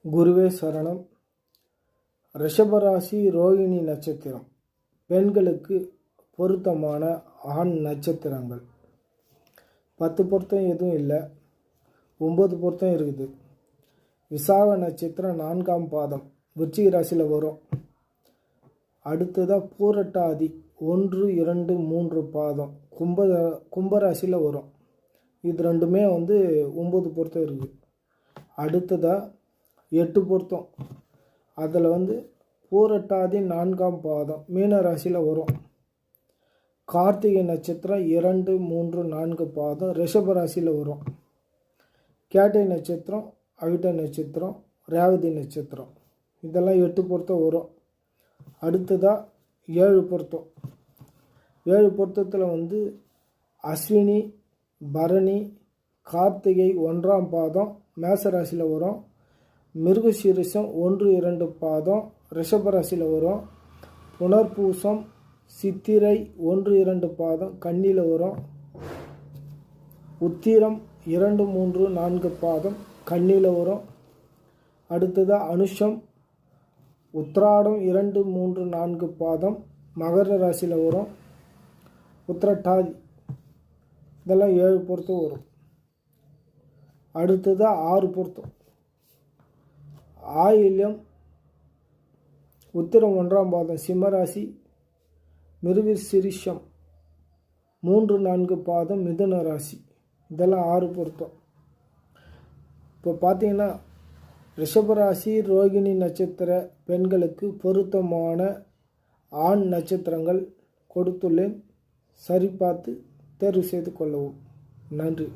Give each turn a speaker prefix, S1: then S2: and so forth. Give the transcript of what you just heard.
S1: குருவே சரணம். ரிஷபராசி ரோகிணி நட்சத்திரம் பெண்களுக்கு பொருத்தமான ஆண் நட்சத்திரங்கள். 10 பொருத்தம் எதுவும் இல்லை, 9 பொருத்தம் இருக்குது. விசாக நட்சத்திரம் 4ஆம் பாதம் விருச்சிக ராசியில் வரும். அடுத்ததாக பூரட்டாதி 1, 2, 3 பாதம் கும்பராசியில் வரும். இது ரெண்டுமே 9 பொருத்தம் இருக்குது. அடுத்ததாக 8 பொருத்தம், அதில் பூரட்டாதி 4ஆம் பாதம் மீன ராசியில் வரும். கார்த்திகை நட்சத்திரம் 2, 3, 4 பாதம் ரிஷப ராசியில் வரும். கேட்டை நட்சத்திரம், அவிட்ட நட்சத்திரம், ரேவதி நட்சத்திரம், இதெல்லாம் 8 பொருத்தம் வரும். அடுத்ததாக 7 பொருத்தம். 7 பொருத்தத்தில் அஸ்வினி, பரணி, கார்த்திகை 1ஆம் பாதம் மேசராசியில் வரும். மிருகசீரிஷம் 1, 2 பாதம் ரிஷபராசியில் வரும். புனர்பூசம், சித்திரை 1, 2 பாதம் கன்னியில் வரும். உத்திரம் 2, 3, 4 பாதம் கன்னியில் வரும். அடுத்ததாக அனுஷம், உத்திராடம் 2, 3, 4 பாதம் மகர ராசியில் வரும். உத்திரட்டாதி, இதெல்லாம் 7 பொருத்தம் வரும். அடுத்ததாக 6 பொருத்தம். ஆயில்யம், உத்திரம் 1ஆம் பாதம் சிம்மராசி, மிருகசீரிஷம் 3, 4 பாதம் மிதுன ராசி, இதெல்லாம் 6 பொருத்தம். இப்போ பார்த்தீங்கன்னா ரிஷபராசி ரோகிணி நட்சத்திர பெண்களுக்கு பொருத்தமான ஆண் நட்சத்திரங்கள் கொடுத்துள்ளேன். சரி பார்த்து தேர்வு செய்து கொள்ளவும். நன்றி.